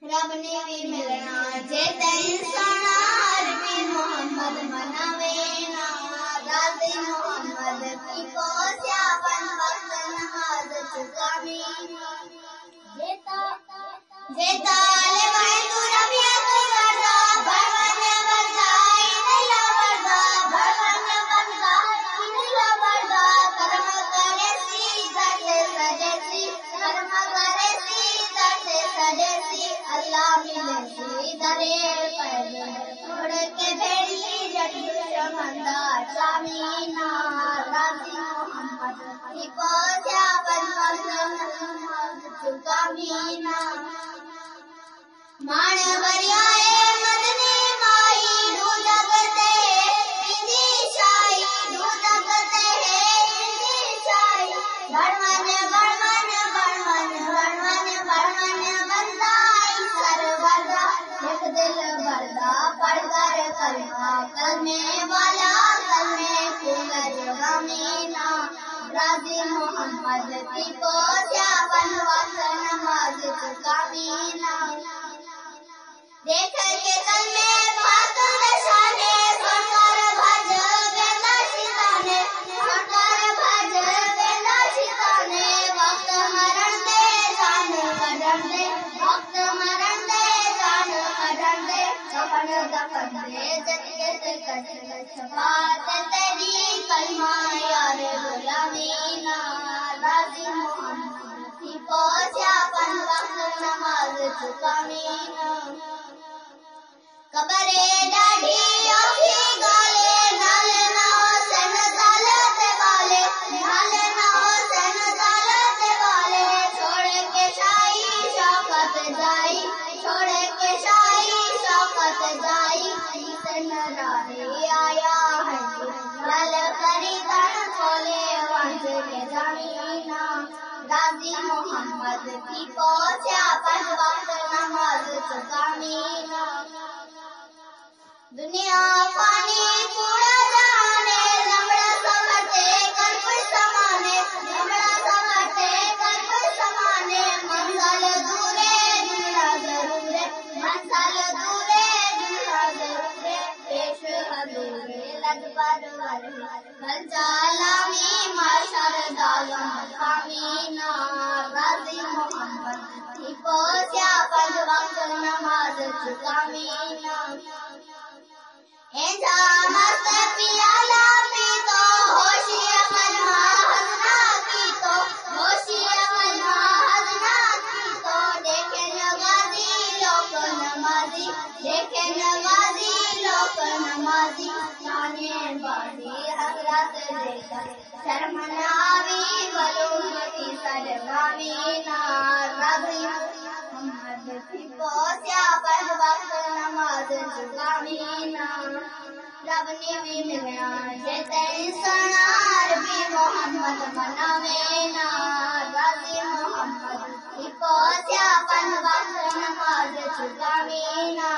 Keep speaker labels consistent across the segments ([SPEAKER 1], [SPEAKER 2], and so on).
[SPEAKER 1] رب نے بھی ملنا جے تین سنار بھی محمد مناوینا راضی محمد کی پوسیا بن وقت نماز چکاوینا جیتا لے بھائی تو ربیہ تو بردا بھروانے بردا ایدلا بردا بھروانے بردا ایدلا بردا کرم کرے سیدھا سے سجے سی کرم کرے سیدھا سے سجے سی اللہ ملے سیدھا رے پیدے چھوڑ کے بھیڑی جٹ دشمندہ شامینا راضی محمد کی پوسیا بن وقت نماز چکاوینا مان بریائے مدنی مائی دو جگتے ہندی شاہی دو جگتے ہندی شاہی بڑھوان بڑھوان بڑھوان بڑھوان بڑھوان بندائی سر بردا ایک دل بردا پڑھ کر کلمہ کلمے والا کلمے پھول جگامینا راضی محمد کی پوسیا بن وقت نماز چکاوینا دیکھ کے کلمے بھاکن دشانے سرکار بھج ویلا شیطانے سرکار بھج ویلا شیطانے وقت مرن دے جان کڈن دے وقت مرن دے جان کڈن دے کفن دفن دے جتکے سے کچھ شفاعت تیری کلمہ یار غلامینا راضی محمد کی پوسیا بن وقت نماز چکاوینا قبرے ڈاڑھی اوکھی گالے نالے نہ حسین دالت والے نالے نہ حسین دالت والے چھوڑ کے شاہی شوکت جائی چھوڑ کے شاہی شوکت جائی حسین راہی آیا ہے لل کری کر کھولے وانج کے زمینہ راضی محمد کی پوسیا بن وقت نماز چکاوینا دنیا پانی کوڑا جانے لمڑا سمرتے کرپ سمانے لمڑا سمرتے کرپ سمانے منزل دورے دنیا ضرورے منزل دورے دنیا ضرورے پیش حضورے لگ پر ورے بل جالامی معاشر داغم مقامینا راضی محمد کی پوسیا بن وقت نماز چکاوینا مست پیالہ پی تو ہوشی عمل ہزنا کی تو ہوشی عمل ہزنا کی تو دیکھے نوازی لوک نمازی دیکھے نوازی لوک نمازی جانے بازی حضرت دے کر شرم ناوی بلوم کی سرگامینا راضی محمد کی پوسیا بن وقت نماز چکاوینا رب نے بھی ملنا جے تین سنار بھی محمد مناوینا راضی محمد کی پوسیا بن وقت نماز چکاوینا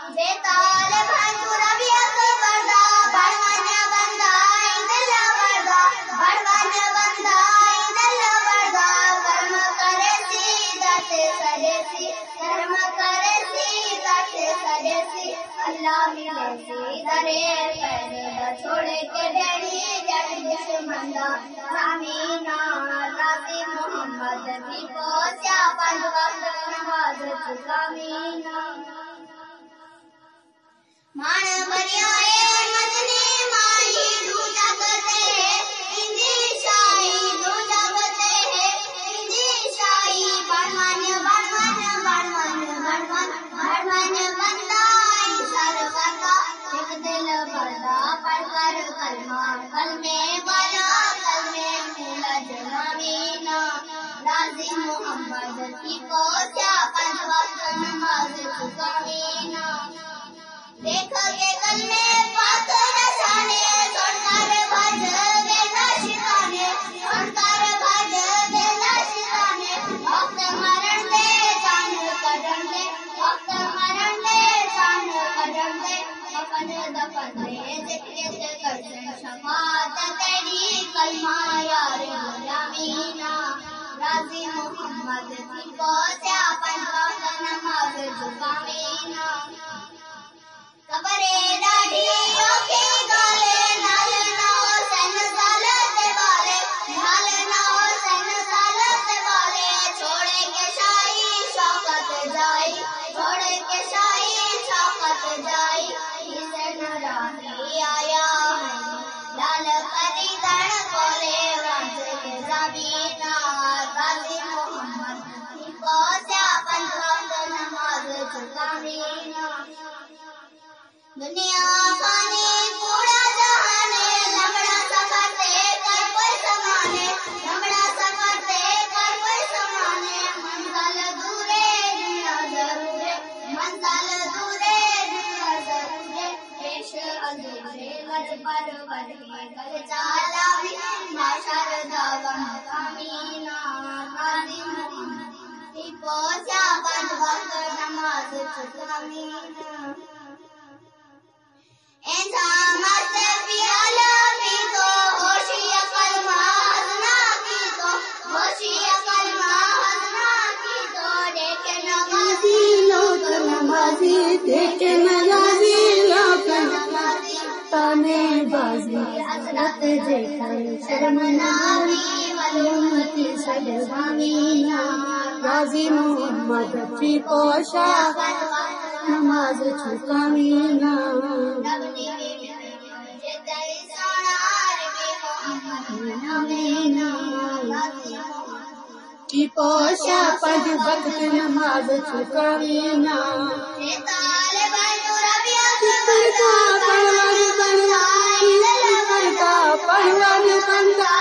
[SPEAKER 1] جے تال بھن تو ربیہ تو بردا بڑھوان بندہ ایدلا بردا بڑھوان بندہ ایدلا بردا کرم کرے سیدھا سے سجے سی کرم کرے سیدھا سے سجے سی اللہ ملے سیدھا رے پیدے چھوڑ کے بھیڑی جٹ دشمندہ شامینا راضی محمد کی پوسیا بن وقت نماز چکاوینا مان بریائے مدنی مائی دو جگتے ہندی شاہی دو جگتے ہندی شاہی بڑھوان بڑھوان بڑھوان بڑھوان بڑھوان بندائی سر بردا ایک دل بردا پڑھ کر کلمہ کلمے والا کلمے پھول جگامینا راضی محمد کی پوسیا بن وقت نماز چکاوینا دیکھ کے کلمے پاک رسانے سرکار بھج ویلا شیطانے سرکار بھج ویلا شیطانے وقت مرن دے جان کڈن دے وقت مرن دے جان کڈن دے کفن دفن دے جتکے سے کرشن شفاعت تیری کلمہ یار غلامینا راضی محمد کی پوسیا بن وقت نماز دنیا فانی کوڑا جہانے لمڑا سفر تے کر کوئی سمانے لمڑا سفر تے کر کوئی سمانے منزل دورے دنیا ضرورے منزل دورے دنیا ضرورے پیش ادھورے لج پرور ہی کل چالا بھی معاشر داغم کامینا غازی محمد ہی پہنچا بند وقت نماز چھکامینا انسان مست پیالہ پی تو ہوشی عقل مہزنا کی تو ہوشی عقل مہزنا کی تو دیکھے نمازی
[SPEAKER 2] لوک نمازی دیکھے نمازی لوک نمازی تانے بازی حضرت دیکھے شرم ناوی والامتی سجدانینا غازی محمد کی پوشا نماز چھکامینا کی پوشا پنج وقت نماز چھکامینا پڑھوان بندہ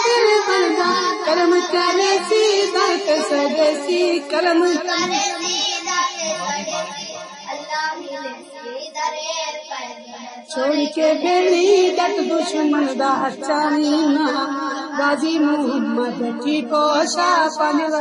[SPEAKER 2] دل بندہ کرم کرے سی درک سدے سی کرم کرے چھوڑ کے بھیڑی ڈٹ دشمن دا چانینا غازی محمد کی پوشا پنج